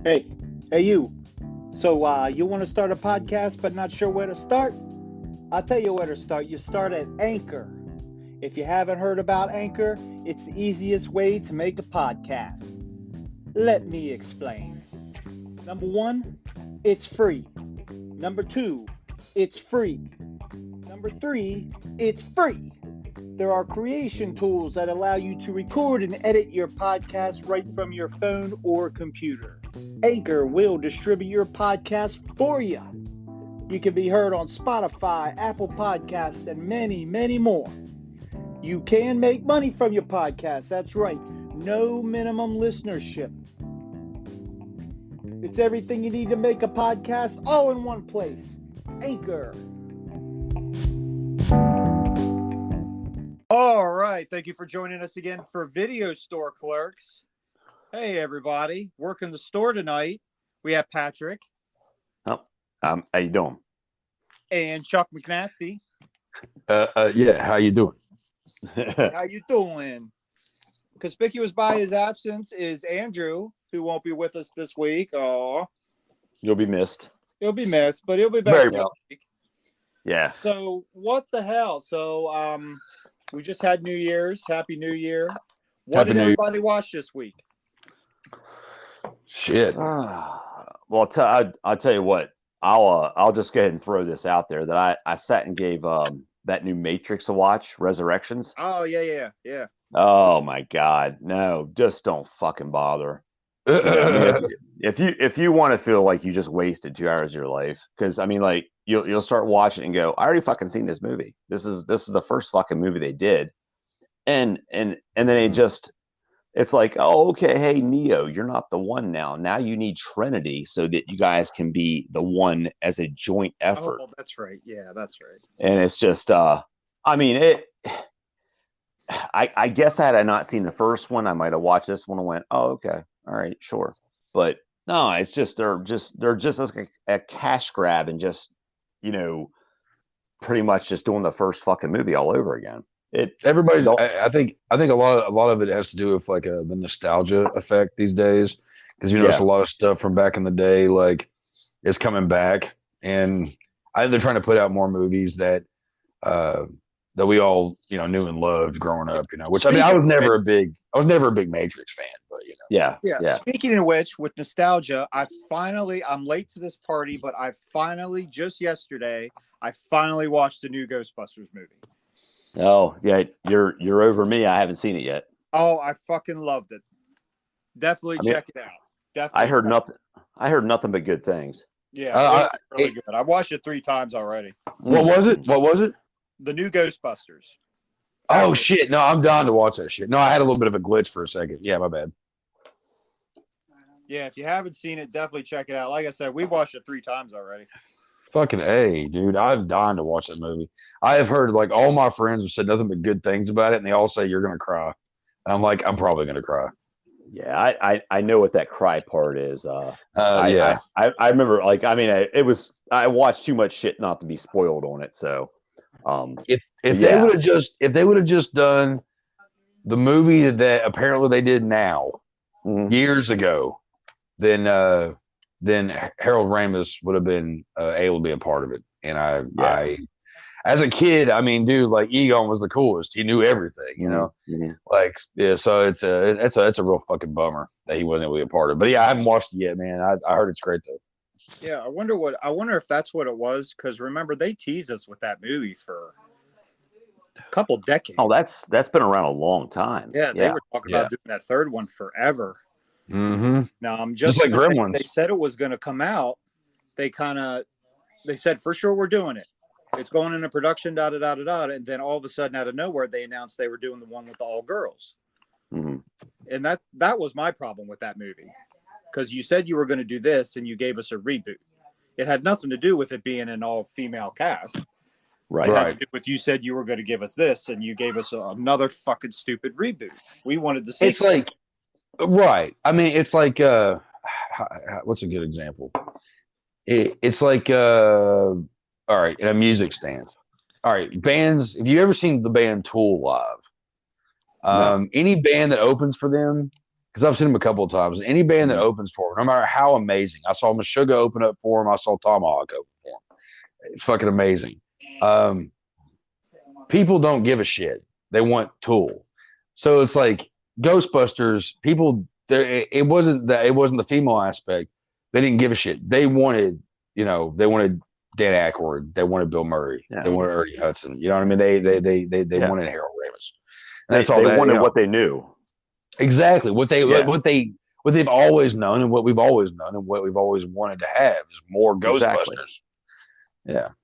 Hey, hey, you. So, you want to start a podcast but not sure where to start? I'll tell you where to start. You start at Anchor. If you haven't heard about Anchor, it's the easiest way to make a podcast. Let me explain. Number one, it's free. Number two, it's free. Number three, it's free. There are creation tools that allow you to record and edit your podcast right from your phone or computer. Anchor will distribute your podcast for you. You can be heard on Spotify, Apple Podcasts, and many, many more. You can make money from your podcast. That's right. No minimum listenership. It's everything you need to make a podcast all in one place. Anchor. All right. Thank you for joining us again for Video Store Clerks. Hey, everybody. Working the store tonight. We have Patrick. How you doing? And Chuck McNasty. Yeah, how you doing? How you doing? Conspicuous by his absence is Andrew, who won't be with us this week. Oh, You'll be missed. he'll be missed, but he'll be back Very next well. week. Yeah. So what the hell? So we just had New Year's. Happy New Year. What Happy did New Year. everybody watch this week? Shit. Well, I'll tell you what. I'll just go ahead and throw this out there that I sat and gave that new Matrix a watch, Resurrections. Oh yeah. Oh my God, no! Just don't fucking bother. You know, I mean, if you want to feel like you just wasted 2 hours of your life, because I mean, like you'll start watching and go, I already fucking seen this movie. This is the first fucking movie they did, and then it's like, oh, okay, hey Neo, you're not the one now. Now you need Trinity so that you guys can be the one as a joint effort. Oh, that's right. Yeah, that's right. And it's just, I mean, I guess had I not seen the first one, I might have watched this one and went, oh, okay, all right, sure. But no, it's just they're just like a cash grab and just, pretty much just doing the first fucking movie all over again. Everybody's. I think a lot of it has to do with like the nostalgia effect these days, because there's a lot of stuff from back in the day like is coming back, and I think they're trying to put out more movies that we all knew and loved growing up. Which I mean, I was never a big Matrix fan, but Yeah. Speaking of which, with nostalgia, I'm late to this party, but just yesterday, I finally watched the new Ghostbusters movie. Oh yeah, you're over me. I haven't seen it yet. Oh, I fucking loved it. Definitely check it out. Definitely. I heard nothing but good things. Yeah, it's really good. I watched it 3 times already. What was it? The new Ghostbusters. Oh shit! No, I'm down to watch that shit. No, I had a little bit of a glitch for a second. Yeah, my bad. Yeah, if you haven't seen it, definitely check it out. Like I said, we watched it 3 times already. Fucking A, dude. I'm dying to watch that movie. I have heard like all my friends have said nothing but good things about it, and they all say you're gonna cry. And I'm like, I'm probably gonna cry. Yeah, I know what that cry part is. Yeah. I remember, like, I mean, I watched too much shit not to be spoiled on it. So, if they would have just done the movie that apparently they did now years ago, then Harold Ramis would have been able to be a part of it. And I, as a kid, I mean, dude, like Egon was the coolest. He knew everything, like, yeah. So it's a real fucking bummer that he wasn't able to be a part of it. But yeah, I haven't watched it yet, man. I heard it's great though. Yeah, I wonder if that's what it was, because remember they teased us with that movie for a couple decades. Oh, that's been around a long time. Yeah, they were talking about doing that third one forever. Mm-hmm. Now I'm just like Gremlins. They said it was going to come out. They said for sure we're doing it. It's going into production, and then all of a sudden, out of nowhere, they announced they were doing the one with the all girls. Mm-hmm. And that was my problem with that movie, because you said you were going to do this, and you gave us a reboot. It had nothing to do with it being an all female cast. Right. It had to do with you said you were going to give us this, and you gave us another fucking stupid reboot. We wanted to see. It's like. Right. I mean, it's like, what's a good example? It's like, all right, in a music stance. All right, bands, if you ever seen the band Tool live, any band that opens for them because I've seen him a couple of times. Any band that opens for him, no matter how amazing, I saw Meshuggah open up for him. I saw Tomahawk open for him. It's fucking amazing. People don't give a shit. They want Tool. So it's like Ghostbusters. People, it wasn't the female aspect. They didn't give a shit. They wanted, they wanted Dan Aykroyd. They wanted Bill Murray. Yeah. They wanted Ernie Hudson. You know what I mean? They wanted Harold Ramis. And that's all. They wanted what they knew. Exactly what they've always known, and what we've always known, and what we've always wanted to have is more Ghostbusters. Exactly.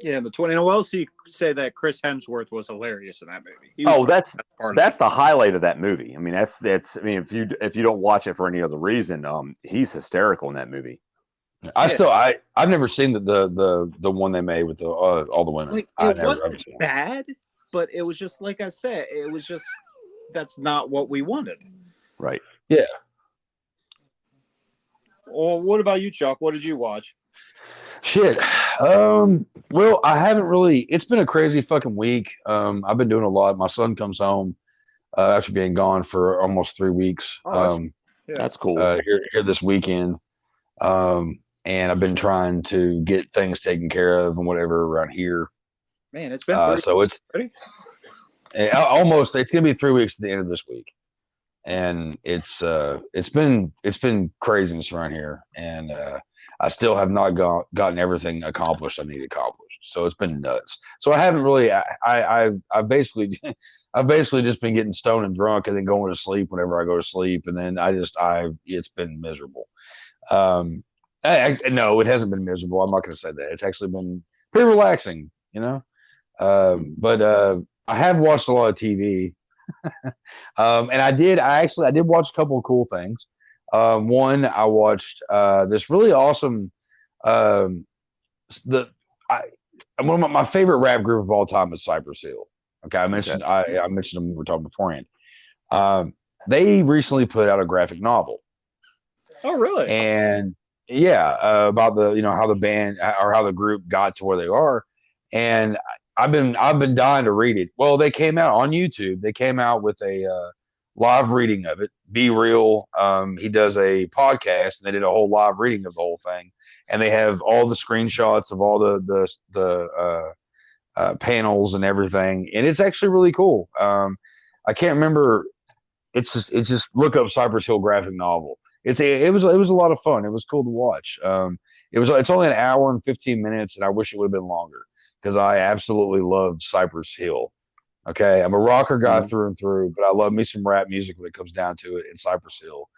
Yeah, the 20. We'll say that Chris Hemsworth was hilarious in that movie. That's the highlight of that movie. I mean, that's. I mean, if you don't watch it for any other reason, he's hysterical in that movie. I've never seen the one they made with the all the women. Like, it wasn't bad, but it was just like I said, it was just that's not what we wanted. Right. Yeah. Well, what about you, Chuck? What did you watch? Shit. Well, I haven't really. It's been a crazy fucking week. I've been doing a lot. My son comes home after being gone for almost 3 weeks. That's cool. Here this weekend. And I've been trying to get things taken care of and whatever around here. Man, it's been so it's almost. It's gonna be 3 weeks at the end of this week, and it's been craziness around here, and I still have not gotten everything accomplished I need accomplished. So it's been nuts. So I haven't really. I've basically just been getting stoned and drunk, and then going to sleep whenever I go to sleep, and then it's been miserable. No, it hasn't been miserable. I'm not going to say that. It's actually been pretty relaxing, But I have watched a lot of TV, and I did watch a couple of cool things. One, I watched this really awesome. One of my favorite rap group of all time is Cypress Hill. Okay, I mentioned them when we were talking beforehand. They recently put out a graphic novel. Oh, really? And about how the band or how the group got to where they are, and I've been dying to read it. Well, they came out on YouTube. They came out with a live reading of it. Be Real. He does a podcast, and they did a whole live reading of the whole thing, and they have all the screenshots of all the panels and everything, and it's actually really cool. I can't remember. It's just look up Cypress Hill graphic novel. It was a lot of fun. It was cool to watch. It's only an hour and 15 minutes, and I wish it would have been longer because I absolutely love Cypress Hill. Okay, I'm a rocker guy through and through, but I love me some rap music when it comes down to it. And Cypress Hill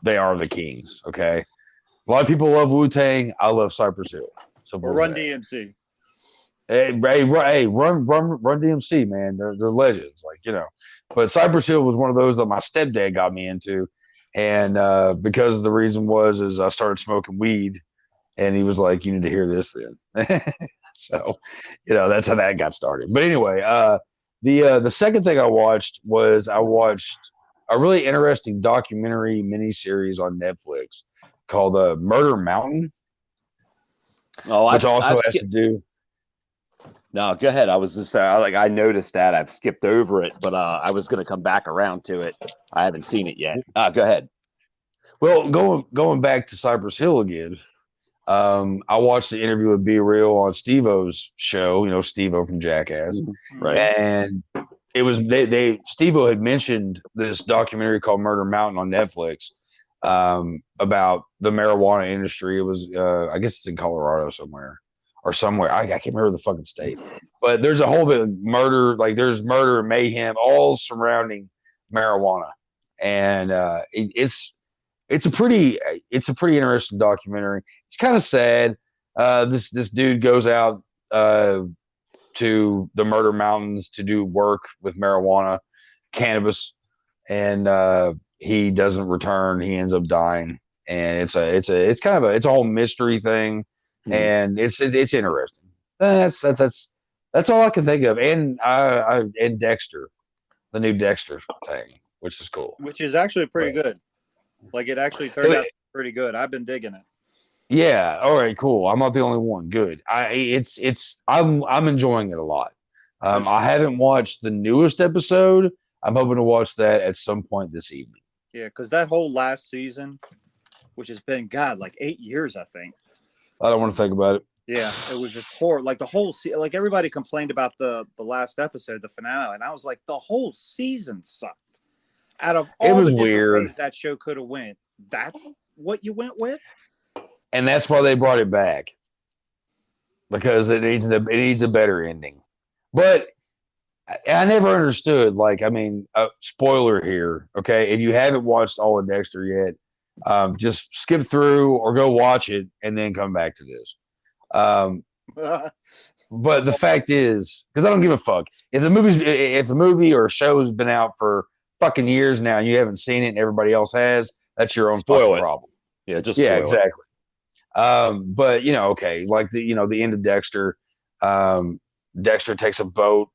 they are the kings. Okay, a lot of people love Wu-Tang. I love Cypress Hill. So Run DMC. Hey, run DMC, man. They're legends, But Cypress Hill was one of those that my stepdad got me into. And because the reason is I started smoking weed, and he was like, "You need to hear this then." So, that's how that got started. But anyway, the second thing I watched was a really interesting documentary miniseries on Netflix called Murder Mountain. Oh, which also has to do. No, go ahead. I was just I noticed that I've skipped over it, but I was going to come back around to it. I haven't seen it yet. Go ahead. Well, going back to Cypress Hill again, I watched the interview with Be Real on Steve-O's show. Steve-O from Jackass, right? And it was Steve-O had mentioned this documentary called Murder Mountain on Netflix about the marijuana industry. It was I guess it's in Colorado somewhere. I can't remember the fucking state, but there's a whole bit of murder, there's murder and mayhem all surrounding marijuana, and it's a pretty interesting documentary. It's kind of sad. This dude goes out to the Murder Mountains to do work with marijuana, cannabis, and he doesn't return. He ends up dying, and it's a whole mystery thing. And it's interesting. That's all I can think of. And and Dexter, the new Dexter thing, which is cool. Which is actually pretty good. It actually turned out pretty good. I've been digging it. Yeah. All right. Cool. I'm not the only one. Good. I'm enjoying it a lot. I haven't watched the newest episode. I'm hoping to watch that at some point this evening. Yeah, because that whole last season, which has been, God, like 8 years, I think. I don't want to think about it. Yeah, it was just horrible. Like the whole like everybody complained about the last episode, the finale, and I was like, the whole season sucked. Out of all the different ways that show could have went, that's what you went with, and that's why they brought it back, because it needs a better ending. But I never understood. Like, I mean, spoiler here, okay? If you haven't watched all of Dexter yet, just skip through or go watch it and then come back to this. But the fact is, because I don't give a fuck if the movie or show has been out for fucking years now and you haven't seen it and everybody else has, that's your own fucking problem. Yeah, just exactly. But okay, like the end of Dexter. Dexter takes a boat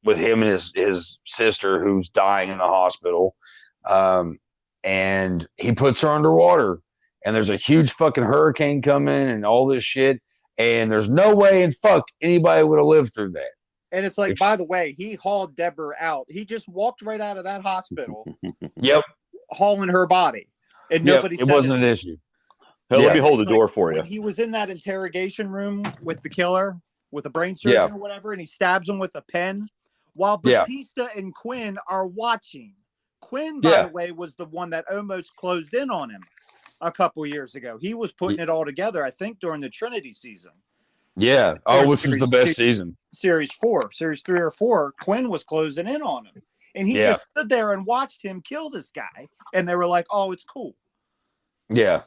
with him and his sister who's dying in the hospital, and he puts her underwater. And there's a huge fucking hurricane coming and all this shit. And there's no way in fuck anybody would have lived through that. And it's like, by the way, he hauled Deborah out. He just walked right out of that hospital. Yep. Hauling her body. And nobody said it wasn't an issue. Hell, let me hold the door for you. When he was in that interrogation room with the killer, with a brain surgeon or whatever, and he stabs him with a pen, while Batista and Quinn are watching. Quinn, by the way, was the one that almost closed in on him a couple years ago. He was putting it all together, I think, during the Trinity season. Yeah. Oh, which was the best season. Series 3 or 4. Quinn was closing in on him. And he just stood there and watched him kill this guy. And they were like, oh, it's cool. Yeah.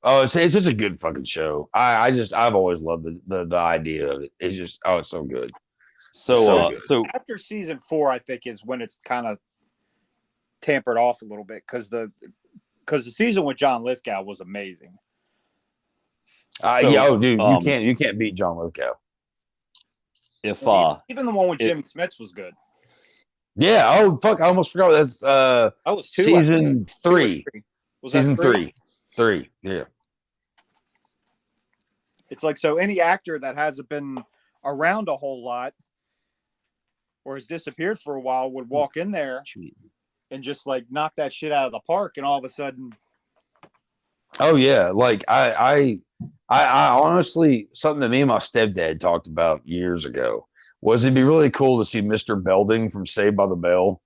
Oh, it's just a good fucking show. I've always loved the idea of it. It's just, it's so good. So after season 4, I think, is when it's kind of tampered off a little bit, because the season with John Lithgow was amazing. Dude, you can't beat John Lithgow. If even the one with Jimmy Smits was good. Yeah. Oh fuck! I almost forgot. That's that was 2. Season 3. Was season that 3? 3. Yeah. It's like, so any actor that hasn't been around a whole lot or has disappeared for a while would walk in there and just like knock that shit out of the park, and all of a sudden. Oh yeah, like I honestly, something that me and my stepdad talked about years ago was it'd be really cool to see Mr. Belding from Saved by the Bell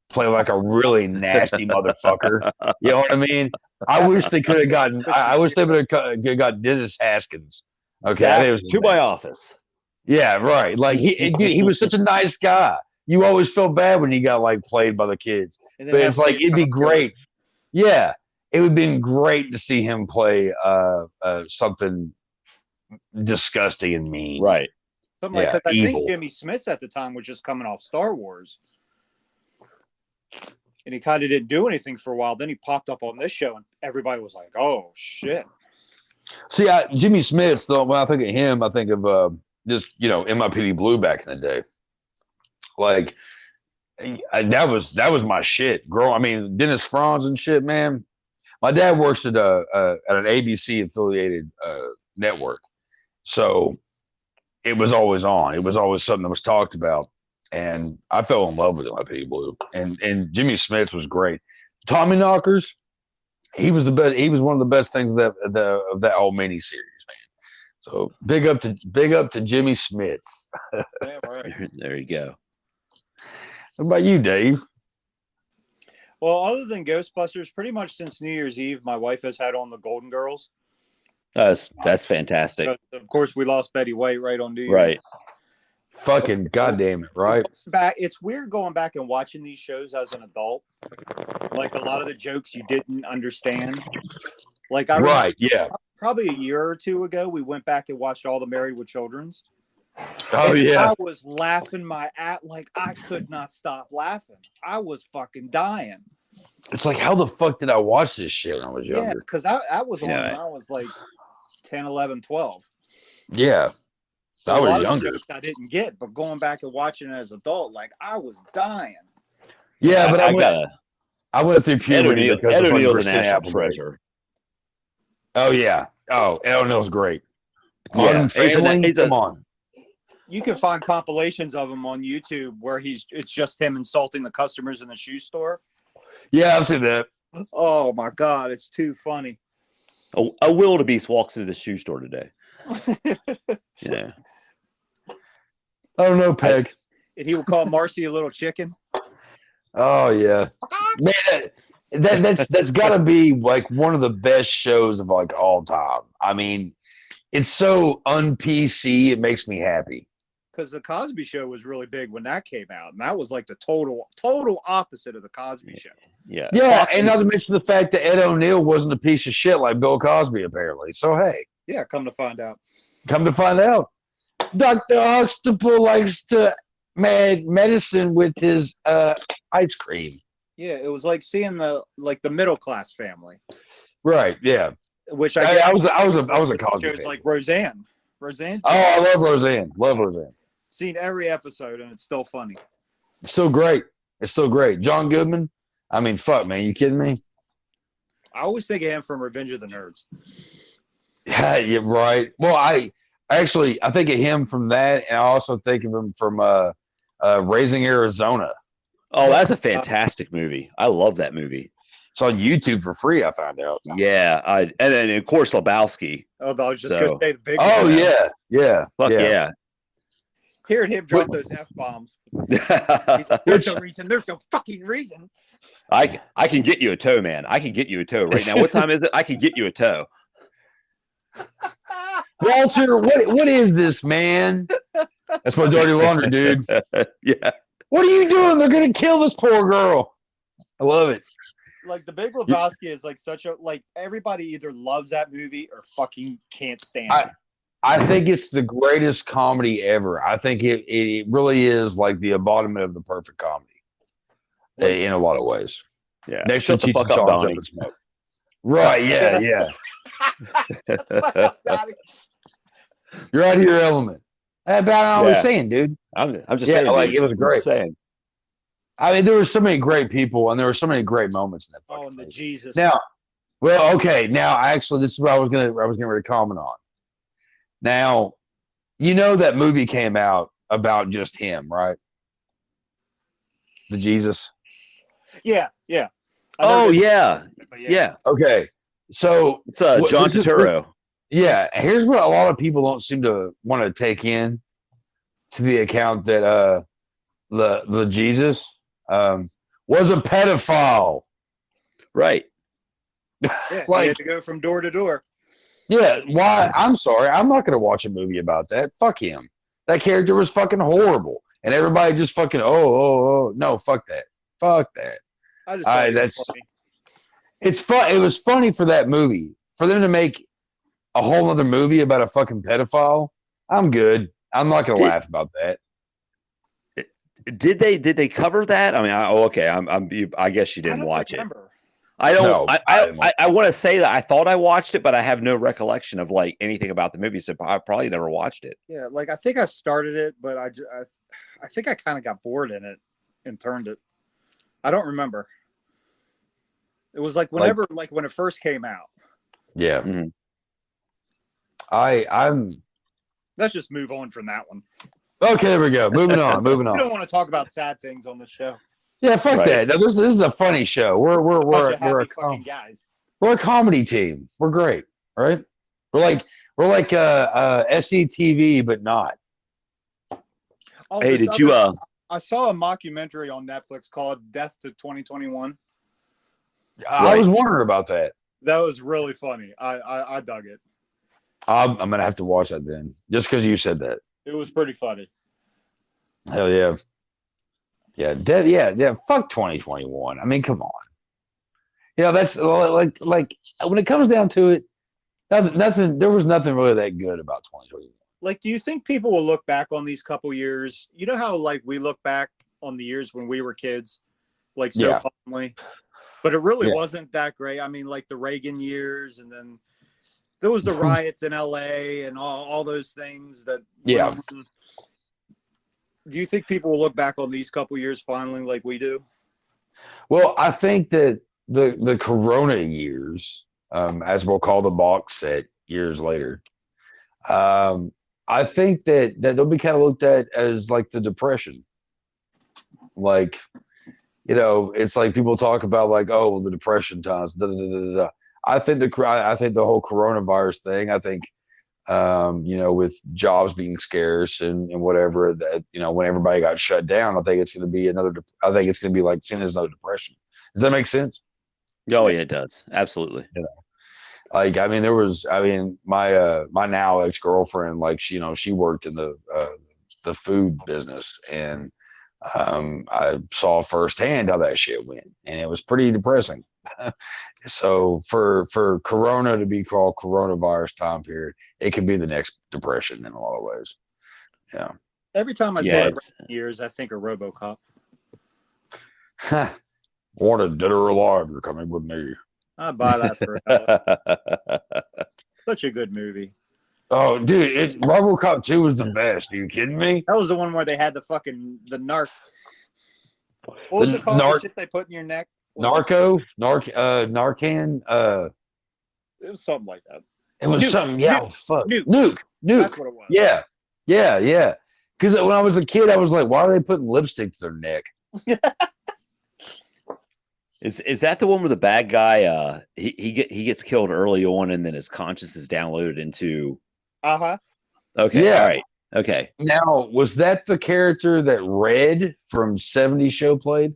play like a really nasty motherfucker. You know what I mean? I wish they could have gotten. I wish they would have got Dennis Haskins. Okay, it was to my office. Yeah, right. Like he was such a nice guy. You always felt bad when he got like played by the kids, but it's like it'd be great. Yeah. It would have been great to see him play something disgusting and mean. Right. Something like, because I think Jimmy Smits at the time was just coming off Star Wars. And he kind of didn't do anything for a while. Then he popped up on this show and everybody was like, oh, shit. See, Jimmy Smits, though, when I think of him, I think of just, NYPD Blue back in the day. Like, that was my shit. Dennis Franz and shit, man. My dad works at an ABC affiliated network, so it was always on. It was always something that was talked about, and I fell in love with NYPD Blue. And Jimmy Smits was great. Tommy Knockers, he was the best. He was one of the best things of that whole miniseries, man. So big up to Jimmy Smits. Yeah, right. There you go. What about you, Dave? Well, other than Ghostbusters, pretty much since New Year's Eve, my wife has had on the Golden Girls. That's fantastic. But of course, we lost Betty White right on New Year's. Right. Fucking goddamn it, right? It's weird going back and watching these shows as an adult. Like a lot of the jokes you didn't understand. Like probably a year or two ago, we went back and watched all the Married with Children's. Oh, yeah. I was laughing like I could not stop laughing. I was fucking dying. It's like, how the fuck did I watch this shit when I was younger? Yeah, because I was on when I was like 10, 11, 12. Yeah. So I was younger. I didn't get, but going back and watching it as an adult, like I was dying. Yeah, but I went through puberty because of O'Neill's an national treasure. Oh, yeah. Oh, Ed O'Neill's great. Modern Family, come on. You can find compilations of him on YouTube where it's just him insulting the customers in the shoe store. Yeah, I've seen that. Oh my God, it's too funny. A wildebeest walks into the shoe store today. Yeah. I don't know, Peg. And he will call Marcy a little chicken. Oh yeah, man, that's got to be like one of the best shows of like all time. I mean, it's so un-PC. It makes me happy. Because the Cosby Show was really big when that came out, and that was like the total opposite of the Cosby Show. Yeah, and not to mention the fact that Ed O'Neill wasn't a piece of shit like Bill Cosby, apparently. So hey, yeah, come to find out, Dr. Huxtable likes to medicine with his ice cream. Yeah, it was like seeing the middle class family, right? Yeah, which I was a Cosby fan. Like Roseanne. Oh, I love Roseanne. Seen every episode, and it's still funny. It's still great. John Goodman. I mean, fuck, man. You kidding me? I always think of him from Revenge of the Nerds. Yeah, right. Well, I think of him from that, and I also think of him from Raising Arizona. Oh, that's a fantastic movie. I love that movie. It's on YouTube for free, I found out. Yeah, and then of course Lebowski. Oh, I was just gonna say the big. Oh yeah. Fuck yeah. Hearing him drop those F-bombs. He's like, there's no reason. There's no fucking reason. I can get you a toe, man. I can get you a toe right now. What time is it? I can get you a toe. Walter, what is this, man? That's my dirty laundry, dude. Yeah. What are you doing? They're gonna kill this poor girl. I love it. Like the Big Lebowski is like such a everybody either loves that movie or fucking can't stand it. I think it's the greatest comedy ever. I think it really is like the embodiment of the perfect comedy in a lot of ways. Yeah. Next to Cheech and Chong Jump and Smoke. Right, yeah. You're out of your element. That's about all I was saying, dude. I'm just saying. Like, dude. it was great. I mean, there were so many great people, and there were so many great moments in that. Oh, and the Jesus. Now, well, okay. Now, actually, this is what I was gonna comment on. Now, you know that movie came out about just him, right? The Jesus. Yeah. Oh yeah. Okay. So it's John Turturro. Yeah. Here's what a lot of people don't seem to want to take in to the account that the Jesus was a pedophile. Right. Yeah, he had to go from door to door. Yeah, why? I'm sorry. I'm not going to watch a movie about that. Fuck him. That character was fucking horrible. And everybody just fucking, oh. No, fuck that. I just thought it's fun. It was funny for that movie. For them to make a whole other movie about a fucking pedophile, I'm good. I'm not going to laugh about that. Did they cover that? I mean, I guess you didn't watch remember. It. I don't. I want to say that I thought I watched it, but I have no recollection of like anything about the movie, so I probably never watched it. Yeah, like I think I started it, but I think I kind of got bored in it and turned it. I don't remember. It was like when it first came out. Yeah. Mm-hmm. Let's just move on from that one. Okay, there we go. Moving on. We don't want to talk about sad things on the show. Yeah, fuck that. No, this is a funny show. We're a guys. We're a comedy team. We're great, right? We're like SCTV, but not. Oh, hey, did you? I saw a mockumentary on Netflix called "Death to 2021." I was wondering about that. That was really funny. I dug it. I'm gonna have to watch that then, just because you said that. It was pretty funny. Hell yeah. Yeah. Fuck 2021. I mean, come on. You know, that's like when it comes down to it, nothing. There was nothing really that good about 2021. Like, do you think people will look back on these couple years? You know how like we look back on the years when we were kids, like so fondly, but it really wasn't that great. I mean, like the Reagan years, and then there was the riots in LA and all those things that. Yeah. Do you think people will look back on these couple years finally like we do? Well, I think that the Corona years, as we'll call the box set years later, I think that they'll be kind of looked at as like the Depression. Like, you know, it's like people talk about like, oh, the Depression times. Da, da, da, da, da. I think the whole coronavirus thing. I think, you know, with jobs being scarce and whatever, that, you know, when everybody got shut down, I think it's going to be I think it's going to be like seen as another Depression. Does that make sense? Oh yeah, it does. Absolutely. You know, like, I mean, my now ex-girlfriend, like, she, you know, she worked in the food business, and I saw firsthand how that shit went, and it was pretty depressing. So for Corona to be called coronavirus time period, it could be the next Depression in a lot of ways. Yeah. Every time I saw it years, I think of RoboCop. Wanted, dead or alive, you're coming with me. I'd buy that for such a good movie. Oh, dude, RoboCop 2 was the best. Are you kidding me? That was the one where they had the narc. What was it called? The shit they put in your neck? Narcan. It was something like that. It was something. Yeah, fuck. Nuke. That's what it was. Yeah. Because when I was a kid, I was like, why are they putting lipstick to their neck? Is that the one where the bad guy he gets killed early on, and then his conscience is downloaded into? Okay. Yeah. All right. Okay. Now, was that the character that Red from 70s Show played?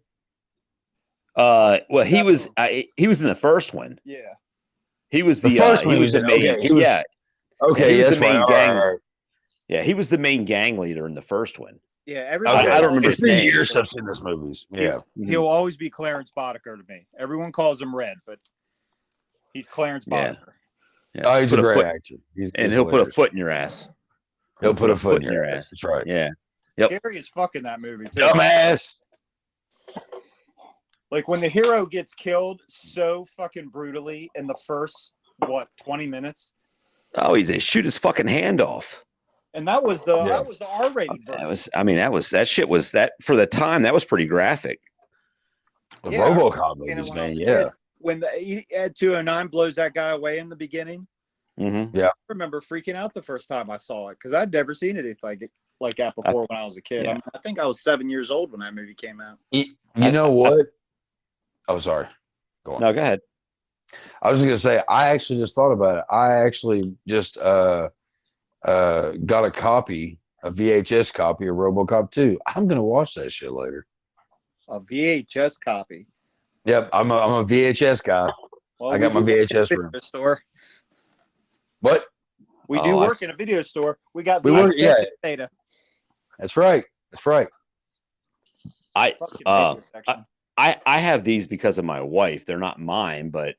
Well, he was in the first one. Yeah. He was the first one. He was the main. Okay, okay, that's right. Gang. Yeah, he was the main gang leader in the first one. Yeah, everybody. I don't remember. It's been years since I've seen this movies. Yeah, he'll always be Clarence Boddicker to me. Everyone calls him Red, but he's Clarence Boddicker. Yeah. Oh, he's a great actor. He'll put a foot in your ass. He'll put a foot in your ass. That's right. Yeah. Yep. Gary is fucking that movie too. Dumbass. Like when the hero gets killed so fucking brutally in the first 20 minutes. Oh, they shoot his fucking hand off. And that was the R-rated version. That shit was that for the time. That was pretty graphic. The RoboCop movies, man. Yeah. When the Ed 209 blows that guy away in the beginning. Mm-hmm. Yeah. I remember freaking out the first time I saw it because I'd never seen anything like that before when I was a kid. Yeah. I think I was 7 years old when that movie came out. You know what? Oh, sorry. Go on. No, go ahead. I was just gonna say, I actually just thought about it. I actually just got a VHS copy of RoboCop 2. I'm gonna watch that shit later. A VHS copy. Yep, I'm a VHS guy. Well, I got my VHS room. Store. What? We do work in a video store. We got VHS data. That's right. I have these because of my wife. They're not mine, but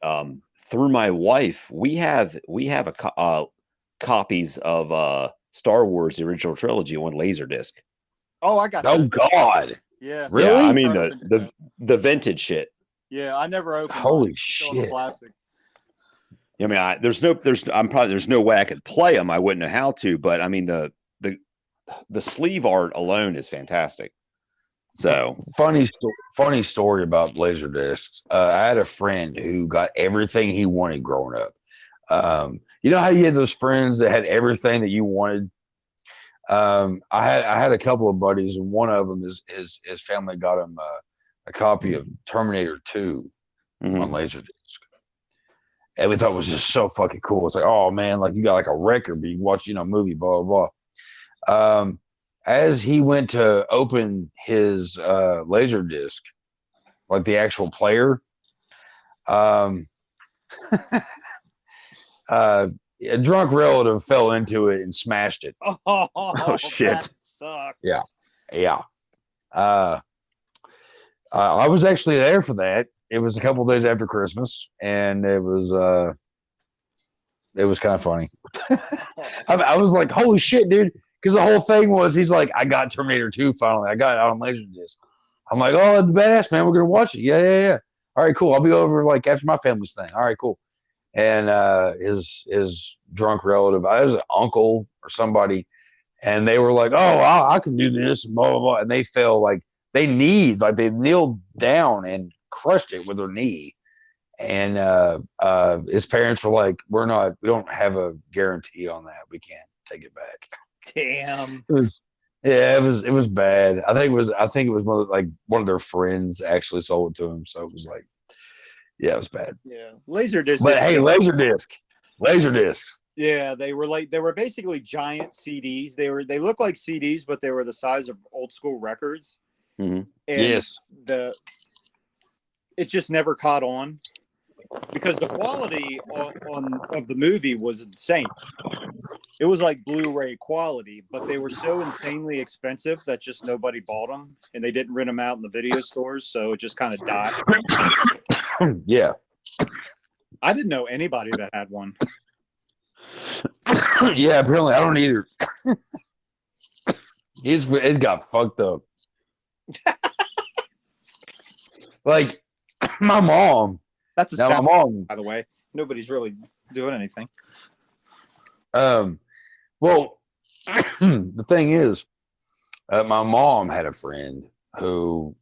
through my wife, we have copies of Star Wars: The Original Trilogy on Laserdisc. Oh, I got that. Oh God. Yeah. Really? Yeah, I mean the vintage shit. Yeah, I never opened. Holy shit! Plastic. I mean, there's no way I could play them. I wouldn't know how to, but I mean the sleeve art alone is fantastic. So funny story about Laserdiscs. I had a friend who got everything he wanted growing up. You know how you had those friends that had everything that you wanted. I had a couple of buddies, and one of them his family got him a copy of Terminator 2 on Laserdisc. And we thought it was just so fucking cool. It's like, oh man, like you got like a record, but you can watch, movie, blah, blah, blah. As he went to open his Laserdisc, like the actual player, a drunk relative fell into it and smashed it. Oh shit. That sucks. Yeah. I was actually there for that. It was a couple of days after Christmas, and it was kind of funny. I was like, holy shit, dude. Because the whole thing was, he's like, I got Terminator 2 finally. I got it on Laserdisc. I'm like, oh, that's badass, man. We're going to watch it. Yeah. All right, cool. I'll be over like after my family's thing. All right, cool. And his drunk relative, I was an uncle or somebody, and they were like, oh, I can do this, blah, blah, blah. And they fell like, they kneeled down and crushed it with their knee. And his parents were like, we don't have a guarantee on that. We can't take it back. Damn. It was. Yeah, it was bad. I think it was one of their friends actually sold it to him. So it was like, yeah, it was bad. Yeah, Laserdisc. But hey, Laserdisc. Yeah, they were basically giant CDs. They looked like CDs, but they were the size of old school records. Mm-hmm. And yes. It just never caught on because the quality of the movie was insane. It was like Blu-ray quality, but they were so insanely expensive that just nobody bought them, and they didn't rent them out in the video stores, so it just kind of died. Yeah. I didn't know anybody that had one. Yeah, apparently I don't either. It got fucked up. Like my mom. That's my mom, by the way. Nobody's really doing anything. Well, the thing is, my mom had a friend who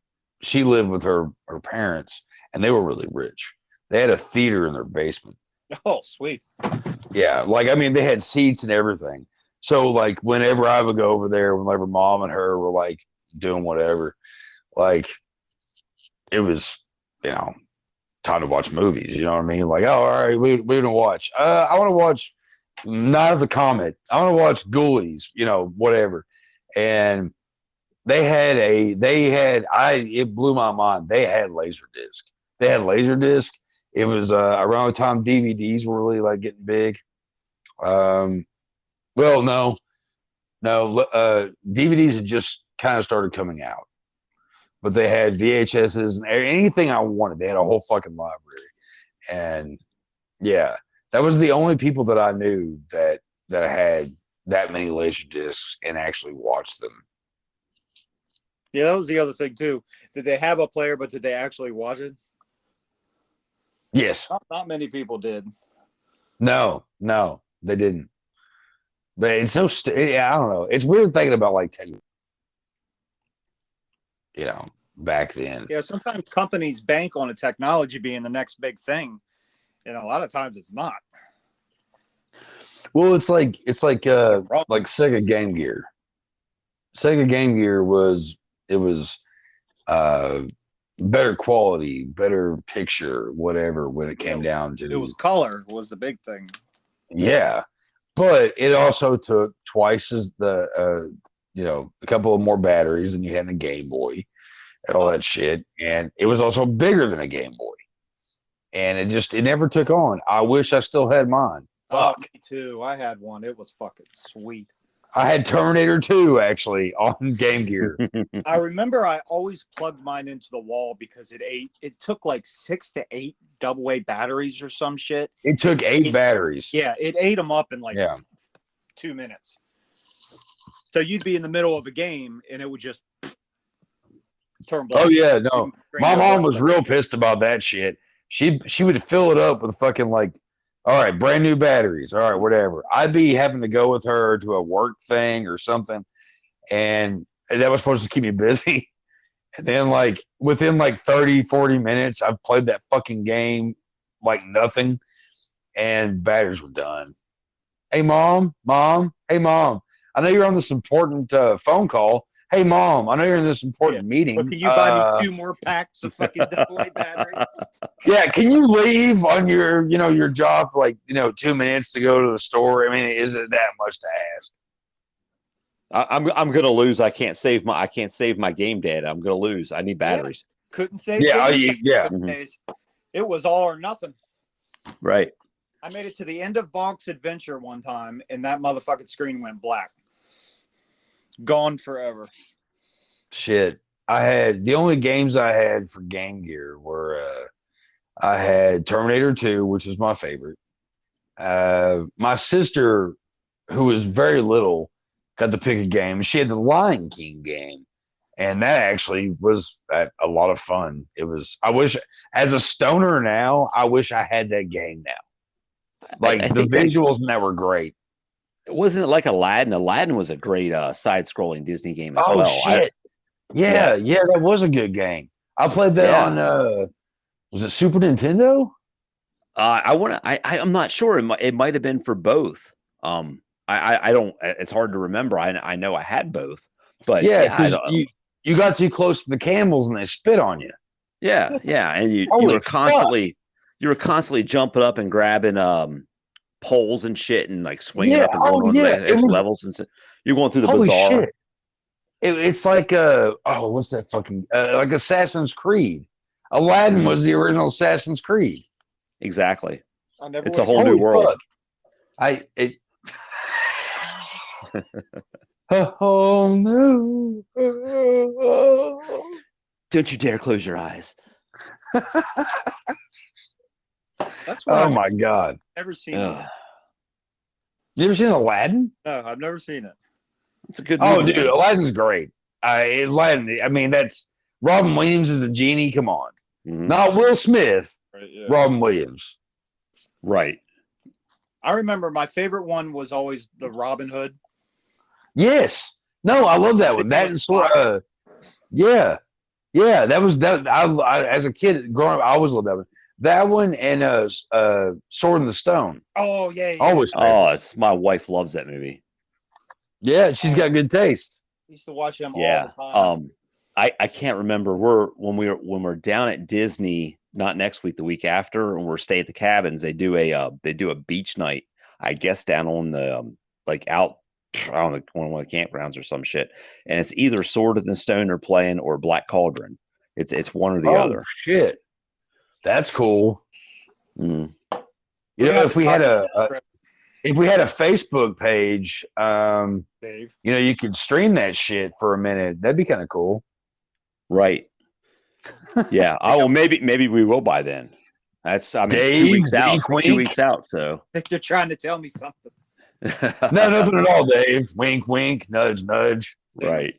she lived with her parents, and they were really rich. They had a theater in their basement. Oh, sweet. Yeah, like I mean, they had seats and everything. So like, whenever I would go over there, whenever mom and her were like doing whatever, like it was, time to watch movies. You know what I mean? Like, oh, all right, we're gonna watch. I want to watch Night of the Comet. I want to watch Ghoulies. Whatever. And it blew my mind. They had Laserdisc. It was around the time DVDs were really like getting big. Well, no, DVDs had just kind of started coming out, but they had VHSs and anything I wanted. They had a whole fucking library, and yeah, that was the only people that I knew that had that many Laserdiscs and actually watched them. Yeah, that was the other thing too. Did they have a player, but did they actually watch it? Yes. Not many people did. No, they didn't. But it's so I don't know. It's weird thinking about like 10, back then. Yeah, sometimes companies bank on a technology being the next big thing. A lot of times it's not. Well, it's like Sega Game Gear. Sega Game Gear was better quality, better picture, whatever, when it came down to it was color was the big thing. Yeah. But it also took twice as a couple of more batteries than you had in a Game Boy and all that shit. And it was also bigger than a Game Boy. And it never took on. I wish I still had mine. Fuck. Me too. I had one. It was fucking sweet. I had Terminator 2 actually on Game Gear. I remember I always plugged mine into the wall because it took like 6 to 8 AA batteries or some shit. It took 8 batteries. Yeah, it ate them up in 2 minutes. So you'd be in the middle of a game and it would just turn black. Oh yeah, no. My mom was real pissed about that shit. She would fill it up with fucking like, all right, brand new batteries. All right, whatever. I'd be having to go with her to a work thing or something. And that was supposed to keep me busy. And then like within like 30, 40 minutes, I've played that fucking game like nothing. And batteries were done. Hey, mom. Hey, mom. I know you're on this important phone call. Hey, mom, I know you're in this important meeting. But can you buy me 2 more packs of fucking AA batteries? Yeah, can you leave on your job for like 2 minutes to go to the store? I mean, is it that much to ask? I'm gonna lose. I can't save my game data. I'm gonna lose. I need batteries. Yeah. Couldn't save. Yeah, It was all or nothing. Right. I made it to the end of Bonk's Adventure one time, and that motherfucking screen went black. Gone forever. Shit. The only games I had for Game Gear were I had Terminator 2, which is my favorite. My sister, who was very little, got to pick a game. She had the Lion King game, and that actually was a lot of fun. I wish, as a stoner now, I wish I had that game now. Like the visuals in that were great. Wasn't it like Aladdin? Aladdin was a great side-scrolling Disney game as well. Oh shit! Yeah, that was a good game. I played that on. Was it Super Nintendo? I'm not sure. It might have been for both. I don't. It's hard to remember. I know I had both, but yeah, because you got too close to the camels and they spit on you. Yeah, and you were constantly jumping up and grabbing poles and shit and like swinging up and going on levels and you're going through the bazaar. Shit. It's like what's that fucking like Assassin's Creed. Aladdin was the original Assassin's Creed. Exactly. It's a whole new world. Oh no! Don't you dare close your eyes. That's what my god! Never seen it. You ever seen Aladdin? No, I've never seen it. It's a good movie. Oh, dude, Aladdin's great. Aladdin. I mean, that's Robin Williams is a genie. Come on, not Will Smith. Right, yeah. Robin Williams. Right. I remember my favorite one was always the Robin Hood. Yes. No, I love that one. That sort of, yeah. That was that. I as a kid growing up, I always loved that one. That one and Sword in the Stone. Oh yeah. Always. Oh, my wife loves that movie. Yeah, she's got good taste. I used to watch them all the time. I can't remember. When we're down at Disney, not next week, the week after, and we're staying at the cabins. They do a beach night. I guess down on the out. I don't know, one of the campgrounds or some shit, and it's either Sword in the Stone or playing or Black Cauldron. It's one or the other. Shit, that's cool. Mm. You know, if we had a Facebook page, Dave, you know, you could stream that shit for a minute. That'd be kind of cool, right? Yeah. Well, maybe we will by then. That's Dave, 2 weeks out. Wink. 2 weeks out. So I think they're trying to tell me something. No, nothing at all, Dave. Wink, wink, nudge, nudge. Right.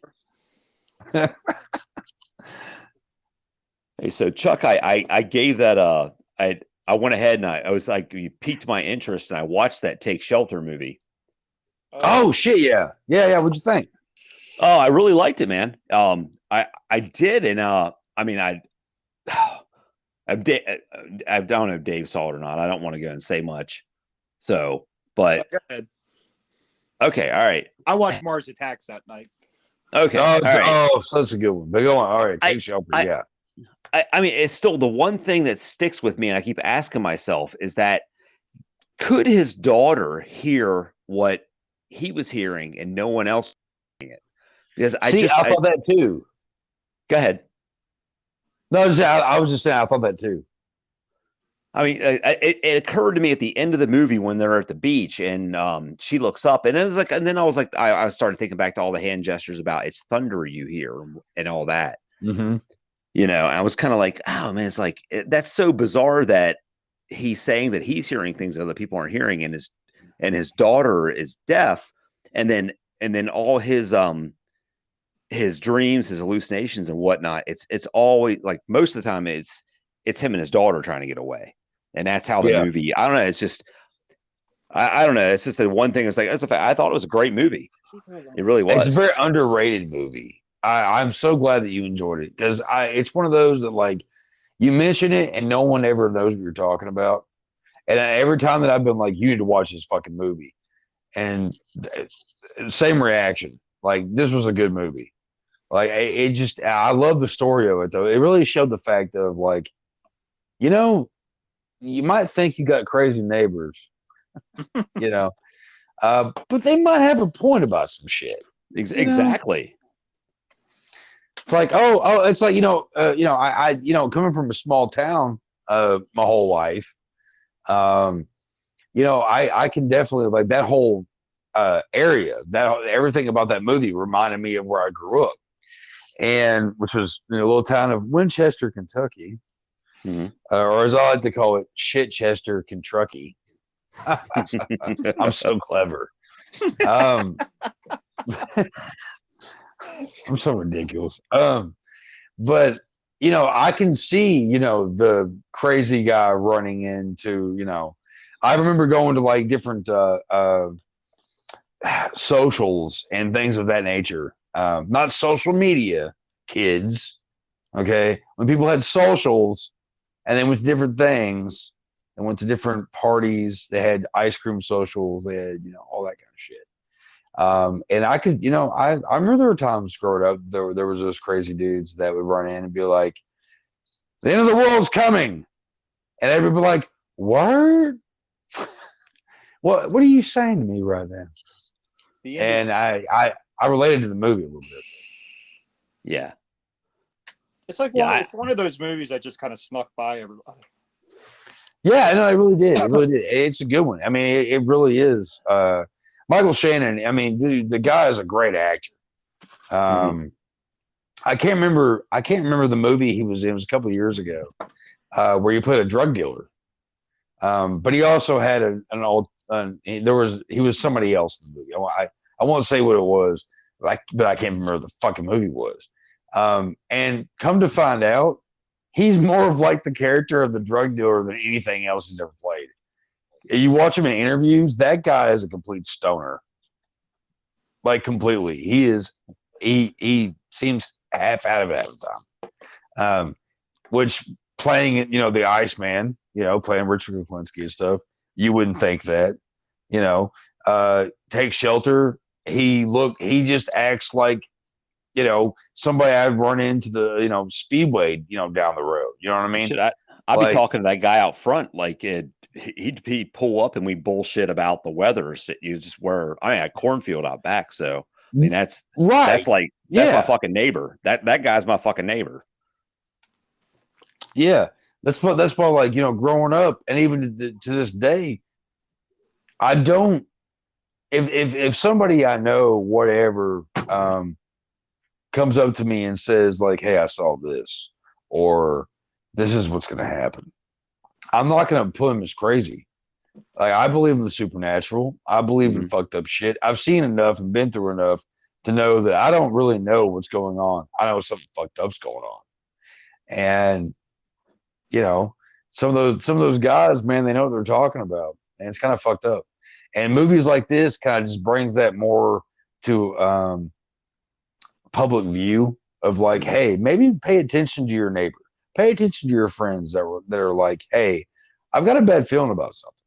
Hey, so Chuck, I gave that I went ahead and I was like, you piqued my interest and I watched that Take Shelter movie. Oh shit, yeah. What'd you think? Oh, I really liked it, man. I did, and I don't know if Dave saw it or not. I don't want to go and say much. So, but go ahead. Okay, all right. I watched Mars Attacks that night. Okay. Such a good one. But go on. All right, Take Shelter. Yeah. I mean, it's still the one thing that sticks with me, and I keep asking myself, is that could his daughter hear what he was hearing and no one else hearing it? Because I thought that too. Go ahead. No, I was just saying I thought that too. I mean, it occurred to me at the end of the movie when they're at the beach and she looks up and it was like, and then I was like, I started thinking back to all the hand gestures about it's thunder you hear and all that, you know, and I was kind of like, oh man, it's like, that's so bizarre that he's saying that he's hearing things that other people aren't hearing and his daughter is deaf. And then all his dreams, his hallucinations and whatnot, it's always like most of the time it's him and his daughter trying to get away. And that's how the movie, I don't know. It's just, I don't know. It's just the one thing. It's like, I thought it was a great movie. It really was. It's a very underrated movie. I'm so glad that you enjoyed it because it's one of those that like you mention it and no one ever knows what you're talking about. And every time that I've been like, you need to watch this fucking movie. And same reaction. Like, this was a good movie. Like, I love the story of it though. It really showed the fact of like, you know, you might think you got crazy neighbors, you know, but they might have a point about some shit. Exactly. It's like, it's like, I coming from a small town, my whole life, I can definitely like that whole area, that everything about that movie reminded me of where I grew up, and which was a little town of Winchester, Kentucky. Or as I like to call it, Shitchester, Kentucky. I'm so clever. I'm so ridiculous. But I can see, the crazy guy running into, I remember going to like different socials and things of that nature. Not social media, kids. Okay. When people had socials, and they went to different things and went to different parties. They had ice cream socials. They had, all that kind of shit. And I could, I remember there were times growing up, there was those crazy dudes that would run in and be like, the end of the world's coming. And everybody would be like, word? What are you saying to me right now? And I related to the movie a little bit. Yeah. It's like it's one of those movies that just kind of snuck by everybody. Yeah, no, it really did. It really did. It's a good one. I mean, it really is. Michael Shannon, I mean, the guy is a great actor. I can't remember the movie he was in. It was a couple of years ago, where he played a drug dealer. But he also had he was somebody else in the movie. I won't say what it was, but I can't remember what the fucking movie was. And come to find out, he's more of like the character of the drug dealer than anything else he's ever played. You watch him in interviews, that guy is a complete stoner. Like completely. He seems half out of it at the time. Which playing, the Iceman, playing Richard Kuklinski and stuff, you wouldn't think that, Take Shelter. He just acts like, somebody I'd run into the, Speedway, down the road. You know what I mean? I'd be talking to that guy out front, like he'd pull up and we bullshit about the weather. So you just I had cornfield out back. So, I mean, that's right. That's my fucking neighbor. That guy's my fucking neighbor. Yeah. That's why, like, growing up and even to this day, I don't, if somebody I know, whatever, comes up to me and says like, hey, I saw this, or this is what's going to happen, I'm not going to put him as crazy. Like, I believe in the supernatural. I believe in fucked up shit. I've seen enough and been through enough to know that I don't really know what's going on. I know something fucked up's going on. And, some of those guys, man, they know what they're talking about. And it's kind of fucked up. And movies like this kind of just brings that more to public view of like, hey, maybe pay attention to your neighbor. Pay attention to your friends that are like, hey, I've got a bad feeling about something.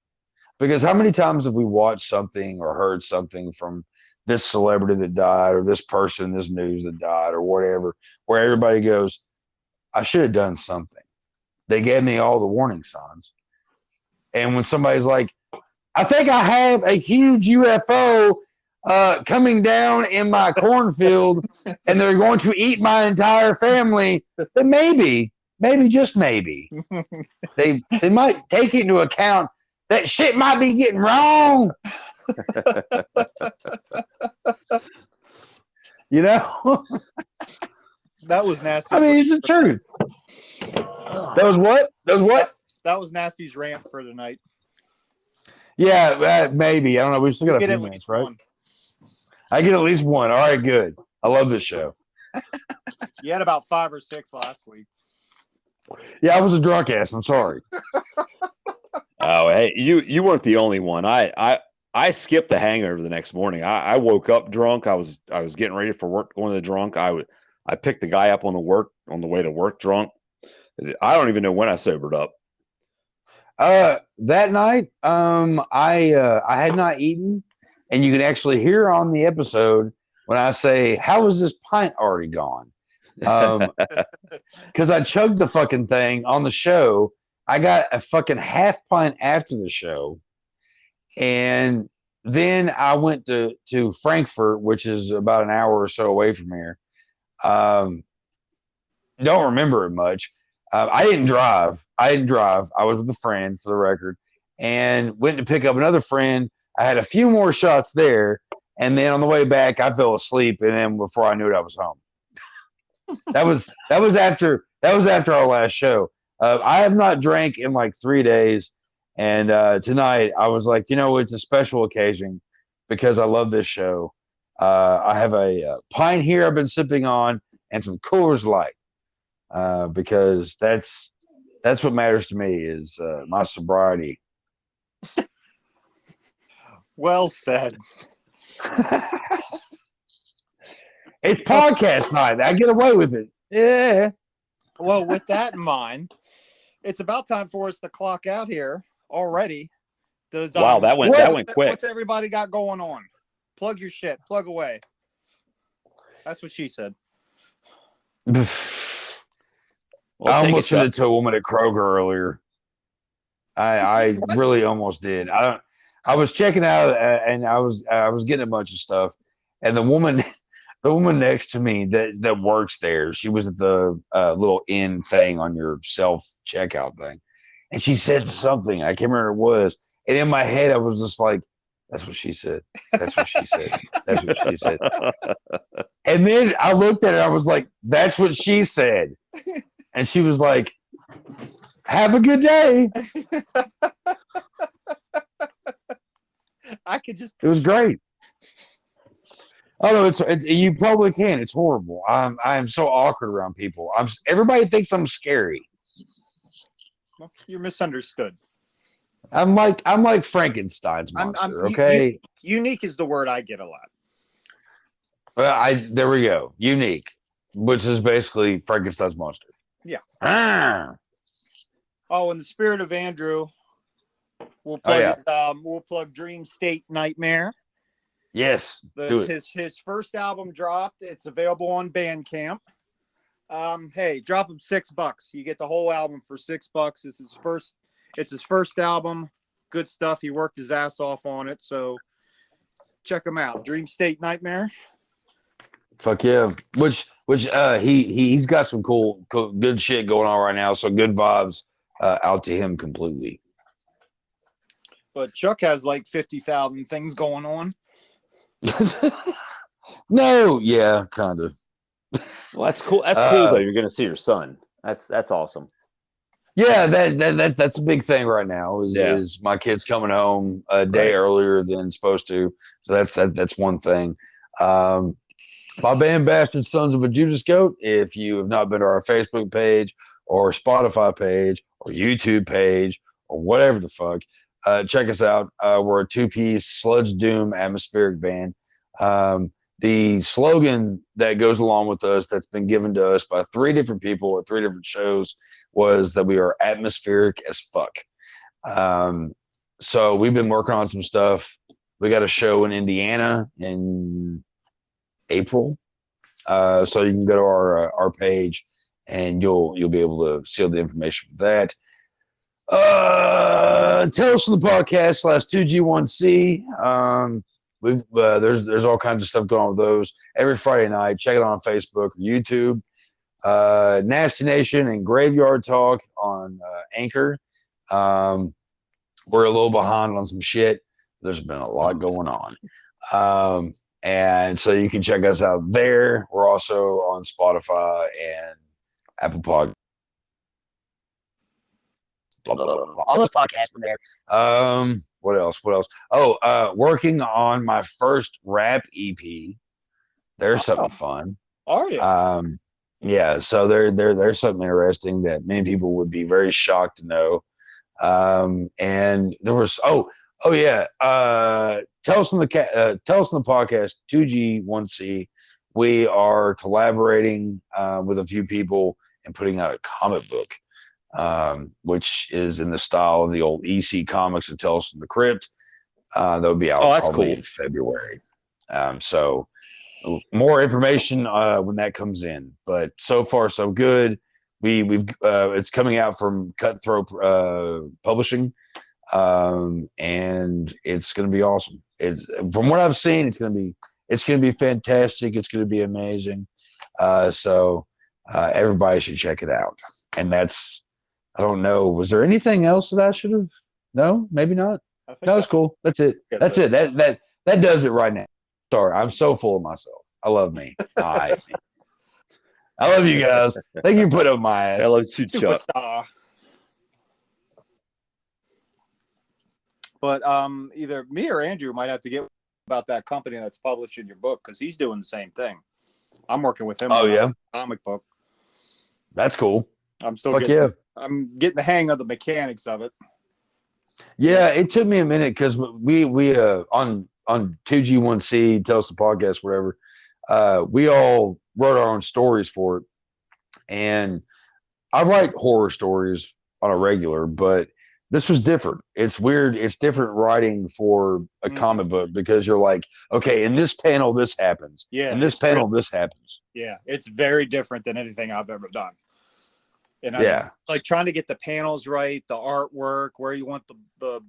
Because how many times have we watched something or heard something from this celebrity that died or this person, this news that died or whatever, where everybody goes, I should have done something. They gave me all the warning signs. And when somebody's like, I think I have a huge UFO coming down in my cornfield and they're going to eat my entire family, then maybe, just maybe, they might take into account that shit might be getting wrong. That was nasty. I mean, it's the truth. That was what? That was Nasty's rant for the night. Yeah, maybe. I don't know. We still got a few minutes, right? I get at least one. All right, good. I love this show. You had about 5 or 6 last week. Yeah, I was a drunk ass. I'm sorry. Oh, hey, you weren't the only one. I skipped the hangover the next morning. I woke up drunk. I was getting ready for work, going to the drunk. I picked the guy up on the way to work drunk. I don't even know when I sobered up. That night, I had not eaten, and you can actually hear on the episode when I say, "How is this pint already gone?" Because I chugged the fucking thing on the show. I got a fucking half pint after the show, and then I went to Frankfurt, which is about an hour or so away from here. Don't remember it much. I didn't drive. I was with a friend, for the record, and went to pick up another friend. I had a few more shots there, and then on the way back, I fell asleep, and then before I knew it, I was home. That was after our last show. I have not drank in like 3 days, and tonight I was like, it's a special occasion because I love this show. I have a pint here I've been sipping on, and some Coors Light. Because that's what matters to me is my sobriety. Well said. It's podcast night. I get away with it. Yeah. Well, with that in mind, it's about time for us to clock out here already. Wow, that went quick. What's everybody got going on? Plug your shit. Plug away. That's what she said. I almost said it to a woman at Kroger earlier. I really almost did. I was checking out and I was getting a bunch of stuff, and the woman next to me that works there, she was at the little end thing on your self checkout thing, and she said something. I can't remember what it was, and in my head I was just like, "That's what she said. That's what she said. That's what she said." And then I looked at her. I was like, "That's what she said," and she was like, "Have a good day." I could just. It was great. Oh no, it's you probably can. It's horrible. I'm so awkward around people. Everybody thinks I'm scary. Well, you're misunderstood. I'm like Frankenstein's monster. Okay, unique is the word I get a lot. There we go. Unique, which is basically Frankenstein's monster. Yeah. Ah. Oh, in the spirit of Andrew, we'll plug Dream State Nightmare. Yes, do it. His first album dropped. It's available on Bandcamp. Hey, drop him $6. You get the whole album for $6. It's his first album. Good stuff. He worked his ass off on it. So check him out. Dream State Nightmare. Fuck yeah. Which he's got some cool good shit going on right now. So good vibes out to him completely. But Chuck has like 50,000 things going on. No, yeah, kind of. Well, that's cool. That's cool though. You're going to see your son. That's awesome. Yeah, that's a big thing right now. Is my kid's coming home a day earlier than supposed to. So that's one thing. My band, Bastard Sons of a Judas Goat. If you have not been to our Facebook page or Spotify page or YouTube page or whatever the fuck, check us out. We're a 2-piece sludge doom atmospheric band. The slogan that goes along with us, that's been given to us by 3 different people at 3 different shows, was that we are atmospheric as fuck. So we've been working on some stuff. We got a show in Indiana in April. So you can go to our page and you'll be able to see all the information for that. Tales from the Podcast /2G1C. There's all kinds of stuff going on with those every Friday night. Check it out on Facebook or YouTube. Nasty Nation and Graveyard Talk on Anchor. We're a little behind on some shit. There's been a lot going on. And so you can check us out there. We're also on Spotify and Apple Podcasts. All those podcasts from there. What else? Oh, working on my first rap EP. There's something fun. Are you? Yeah. So there's something interesting that many people would be very shocked to know. And there was yeah. Tell us on the podcast 2G1C. We are collaborating with a few people and putting out a comic book. Which is in the style of the old EC Comics and Tales from the Crypt. That would be out probably in February. So more information when that comes in. But so far so good. We've it's coming out from Cutthroat Publishing, and it's going to be awesome. It's from what I've seen, it's going to be fantastic. It's going to be amazing. So everybody should check it out. And that's. I don't know. Was there anything else that I should have? No, maybe not. No, it's cool. That's it. That's it. That does it right now. Sorry, I'm so full of myself. I love me. I love you guys. Thank you for putting up my ass. I love you, Chuck. But either me or Andrew might have to get about that company that's publishing your book because he's doing the same thing. I'm working with him. Oh yeah, comic book. That's cool. I'm still I'm getting the hang of the mechanics of it. Yeah, it took me a minute because we on 2G1C, Tell Us the Podcast, whatever. We all wrote our own stories for it, and I write horror stories on a regular, but this was different. It's weird. It's different writing for a comic book because you're like, okay, in this panel, this happens. Yeah. In this panel, this happens. Yeah. It's very different than anything I've ever done. And like trying to get the panels right, the artwork, where you want the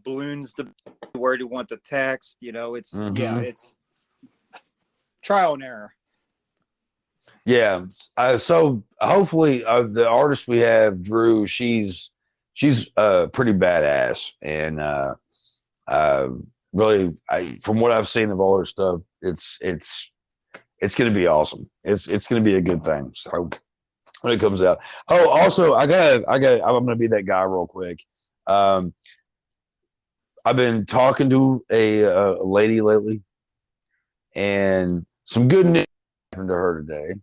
balloons to, where do you want the text, it's it's trial and error. Yeah. So hopefully the artist we have, Drew, she's pretty badass, and really, from what I've seen of all her stuff, it's going to be awesome. It's going to be a good thing. So when it comes out. Oh, also, I'm going to be that guy real quick. I've been talking to a lady lately, and some good news happened to her today.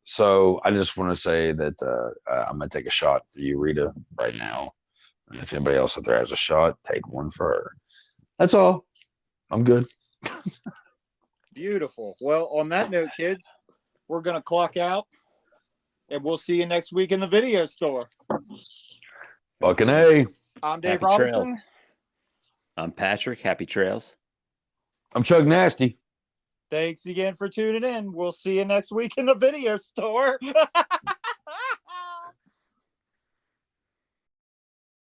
So I just want to say that I'm going to take a shot for you, Rita, right now. And if anybody else out there has a shot, take one for her. That's all. I'm good. Beautiful. Well, on that note, kids, we're going to clock out, and we'll see you next week in the video store. Fucking A. I'm Dave Robinson. Trails. I'm Patrick. Happy trails. I'm Chuck Nasty. Thanks again for tuning in. We'll see you next week in the video store.